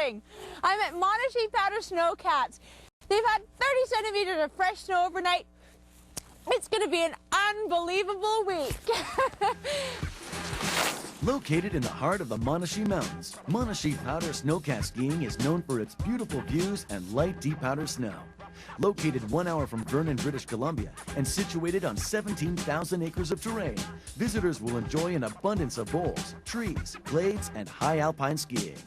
morning. I'm at Monashee Powder Snowcats. They've had 30 centimeters of fresh snow overnight. It's going to be an unbelievable week. Located in the heart of the Monashee Mountains, Monashee Powder Snowcat skiing is known for its beautiful views and light deep powder snow. Located 1 hour from Vernon, British Columbia, and situated on 17,000 acres of terrain, visitors will enjoy an abundance of bowls, trees, glades, and high alpine skiing.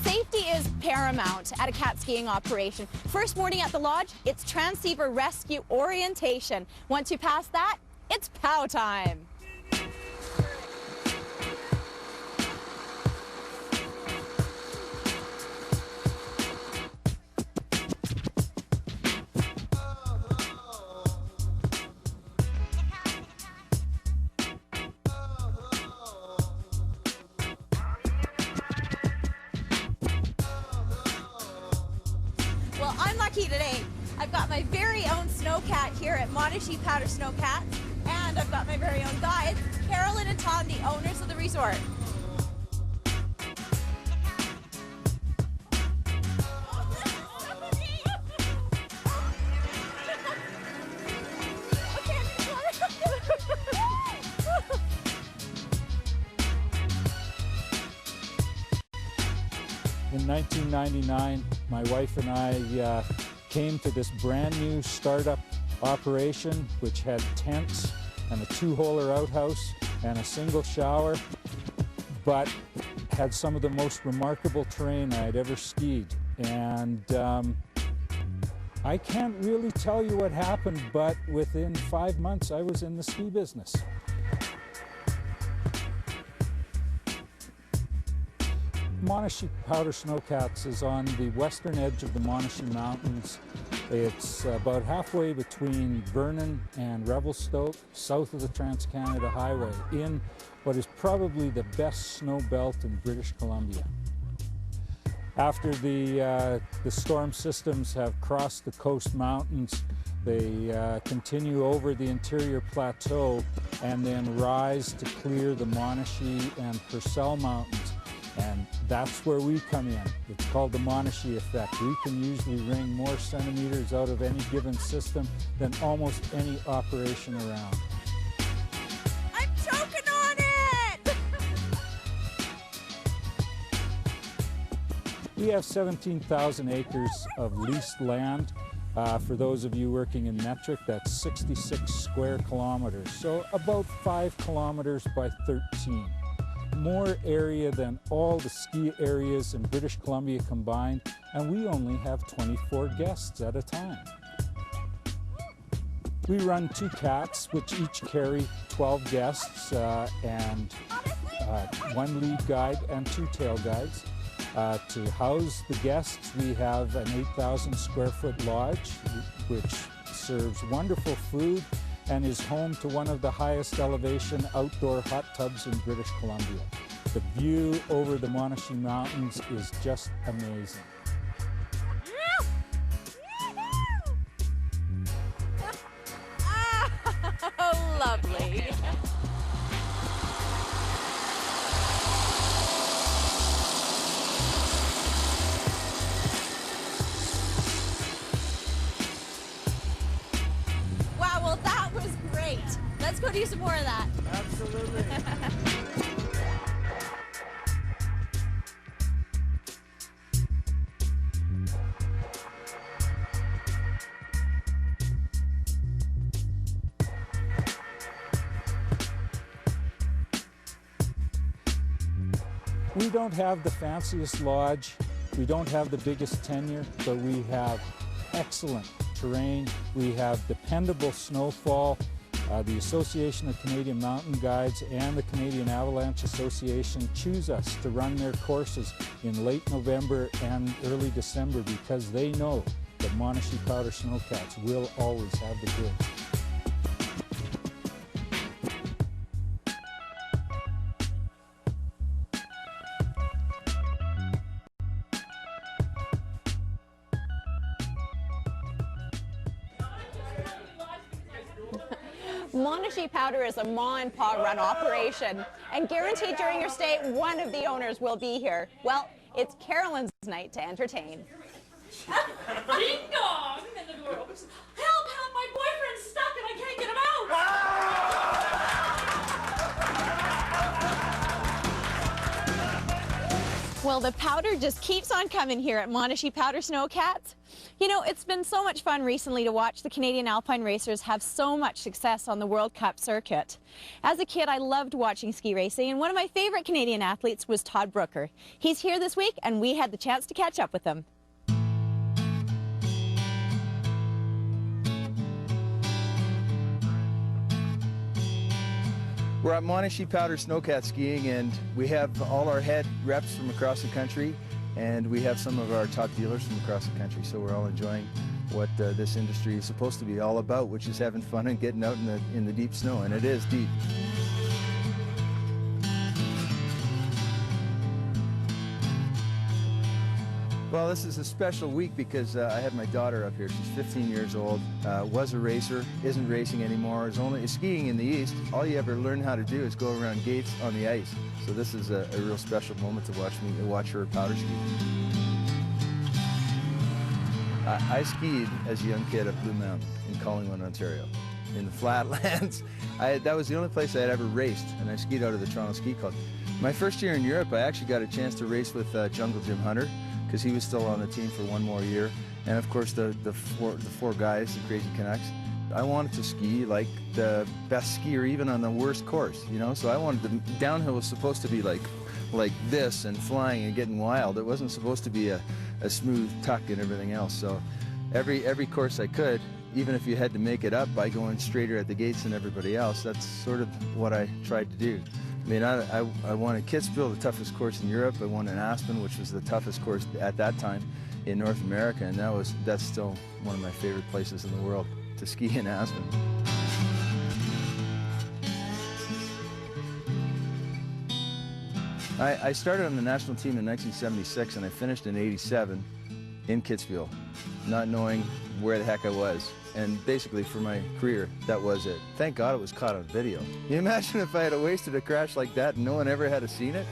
Safety is paramount at a cat skiing operation. First morning at the lodge, it's transceiver rescue orientation. Once you pass that, it's pow time. Well, I'm lucky today. I've got my very own snowcat here at Monashee Powder Snowcats, and I've got my very own guides, Carolyn and Todd, the owners of the resort. In 1999, my wife and I came to this brand new startup operation which had tents and a two-holer outhouse and a single shower, but had some of the most remarkable terrain I'd ever skied. And I can't really tell you what happened, but within 5 months I was in the ski business. Monashee Powder Snowcats is on the western edge of the Monashee Mountains. It's about halfway between Vernon and Revelstoke, south of the Trans-Canada Highway, in what is probably the best snow belt in British Columbia. After the storm systems have crossed the coast mountains, they continue over the interior plateau and then rise to clear the Monashee and Purcell Mountains. And that's where we come in. It's called the Monashee effect. We can usually wring more centimeters out of any given system than almost any operation around. I'm choking on it! We have 17,000 acres of leased land. For those of you working in metric, that's 66 square kilometers. So about 5 kilometers by 13. More area than all the ski areas in British Columbia combined, and we only have 24 guests at a time. We run 2 cats, which each carry 12 guests and 1 lead guide and 2 tail guides. To house the guests, we have an 8,000 square foot lodge, which serves wonderful food and is home to one of the highest elevation outdoor hot tubs in British Columbia. The view over the Monashee Mountains is just amazing. Oh, lovely. Wow, well that was great. Let's go do some more of that. Absolutely. We don't have the fanciest lodge, we don't have the biggest tenure, but we have excellent terrain, we have dependable snowfall. The Association of Canadian Mountain Guides and the Canadian Avalanche Association choose us to run their courses in late November and early December because they know that Monashee Powder Snowcats will always have the goods. Monashee Powder is a ma and pa run operation, and guaranteed during your stay, one of the owners will be here. Well, it's Carolyn's night to entertain. Ding dong! And the door opens. Help, help, my boyfriend's stuck and I can't get him out! Well, the powder just keeps on coming here at Monashee Powder Snowcats. You know, it's been so much fun recently to watch the Canadian alpine racers have so much success on the World Cup circuit. As a kid, I loved watching ski racing, and one of my favorite Canadian athletes was Todd Brooker. He's here this week, and we had the chance to catch up with him. We're at Monashee Powder Snowcat skiing, and we have all our head reps from across the country, and we have some of our top dealers from across the country. So we're all enjoying what this industry is supposed to be all about, which is having fun and getting out in the deep snow, and it is deep. Well, this is a special week because I have my daughter up here. She's 15 years old, was a racer, isn't racing anymore, is skiing in the East. All you ever learn how to do is go around gates on the ice. So this is a real special moment to watch her powder ski. I skied as a young kid at Blue Mountain in Collingwood, Ontario, in the flatlands. That was the only place I had ever raced, and I skied out of the Toronto Ski Club. My first year in Europe, I actually got a chance to race with Jungle Jim Hunter, because he was still on the team for one more year, and of course the four guys, the Crazy Canucks. I wanted to ski like the best skier, even on the worst course, you know. So I wanted downhill was supposed to be like this and flying and getting wild. It wasn't supposed to be a smooth tuck and everything else. So every course I could, even if you had to make it up by going straighter at the gates than everybody else, that's sort of what I tried to do. I mean, I won at Kitzbühel, the toughest course in Europe. I won in Aspen, which was the toughest course at that time in North America, and that's still one of my favorite places in the world to ski in Aspen. I started on the national team in 1976, and I finished in '87 in Kitzbühel, not knowing where the heck I was. And basically, for my career, that was it. Thank God it was caught on video. Can you imagine if I had wasted a crash like that and no one ever had seen it?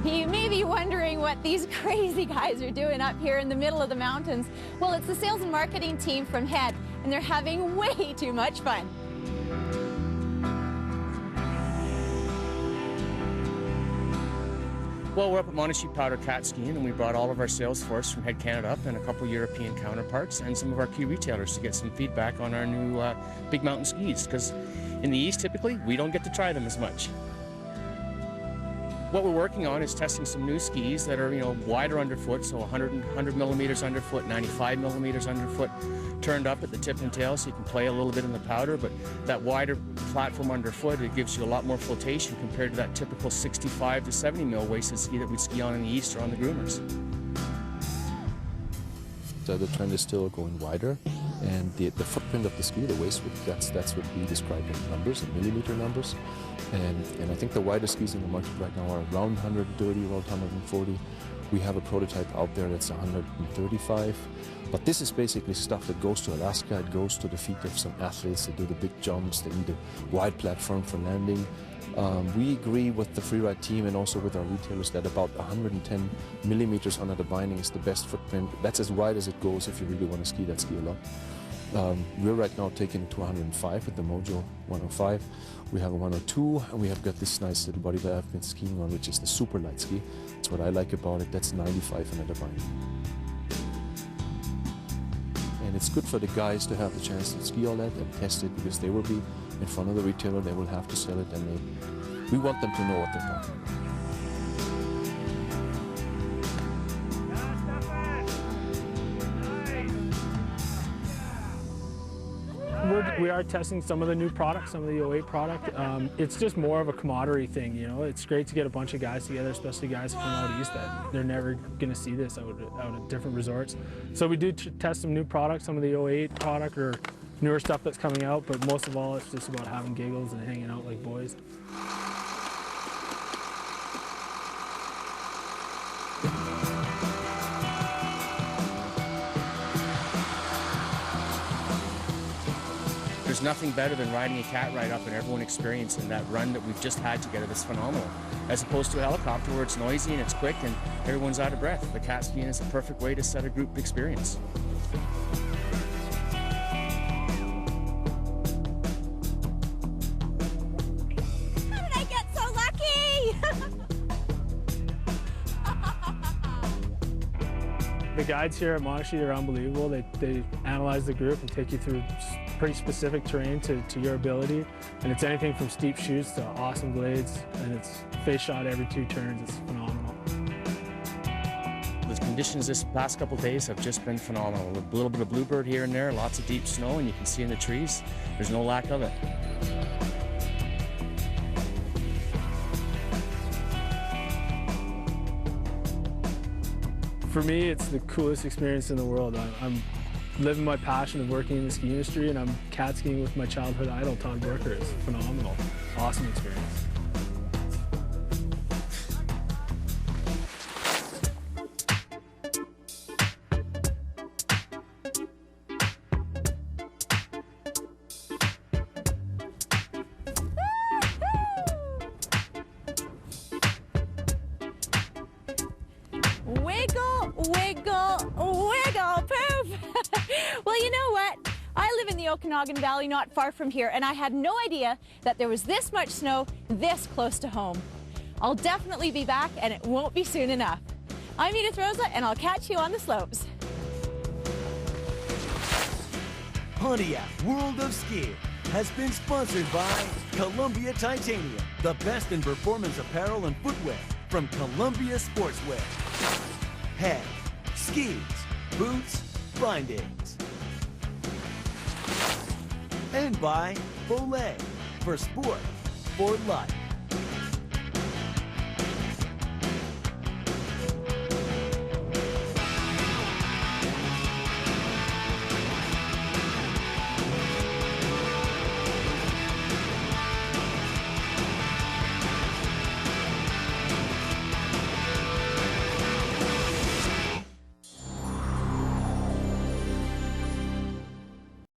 You may be wondering what these crazy guys are doing up here in the middle of the mountains. Well, it's the sales and marketing team from HEAD, and they're having way too much fun. Well, we're up at Monashee Powder Cat Skiing, and we brought all of our sales force from Head Canada up and a couple European counterparts and some of our key retailers to get some feedback on our new big mountain skis, because in the East, typically, we don't get to try them as much. What we're working on is testing some new skis that are, wider underfoot, so 100 millimeters underfoot, 95 millimeters underfoot, turned up at the tip and tail so you can play a little bit in the powder, but that wider platform underfoot, it gives you a lot more flotation compared to that typical 65 to 70 mil waisted ski that we'd ski on in the East or on the groomers. So the trend is still going wider, and the footprint of the ski, the waist width, that's what we describe in numbers, in millimeter numbers. And I think the widest skis in the market right now are around 130, around 140. We have a prototype out there that's 135. But this is basically stuff that goes to Alaska. It goes to the feet of some athletes. They do the big jumps. They need a wide platform for landing. We agree with the freeride team and also with our retailers that about 110 millimeters under the binding is the best footprint. That's as wide as it goes if you really want to ski that ski a lot. We're right now taking it to 105 with the Mojo 105. We have a 102, and we have got this nice little body that I've been skiing on, which is the super light ski. That's what I like about it. That's 95 under the binding. And it's good for the guys to have the chance to ski all that and test it, because they will be in front of the retailer, they will have to sell it, and we want them to know what they're talking about. We are testing some of the new products, some of the 08 product. It's just more of a commodity thing, you know. It's great to get a bunch of guys together, especially guys from out east that they're never going to see this out of different resorts. So we do test some new products, some of the 08 product or newer stuff that's coming out, but most of all it's just about having giggles and hanging out like boys. There's nothing better than riding a cat ride up and everyone experiencing that run that we've just had together that's phenomenal. As opposed to a helicopter where it's noisy and it's quick and everyone's out of breath. The cat skiing is a perfect way to set a group experience. How did I get so lucky? The guides here at Monashee are unbelievable. They analyze the group and take you through pretty specific terrain to your ability. And it's anything from steep chutes to awesome glades, and it's face shot every 2 turns. It's phenomenal. The conditions this past couple of days have just been phenomenal. A little bit of bluebird here and there, lots of deep snow, and you can see in the trees, there's no lack of it. For me, it's the coolest experience in the world. I'm living my passion of working in the ski industry, and I'm cat skiing with my childhood idol, Todd Brooker. It's phenomenal. Awesome experience. Wiggle, wiggle, wiggle, poof. Well, you know what? I live in the Okanagan Valley not far from here, and I had no idea that there was this much snow this close to home. I'll definitely be back, and it won't be soon enough. I'm Edith Rozsa, and I'll catch you on the slopes. Pontiac World of Skiing has been sponsored by Columbia Titanium, the best in performance apparel and footwear from Columbia Sportswear. Head, skis, boots, bindings. And by Foley, for sport, for life.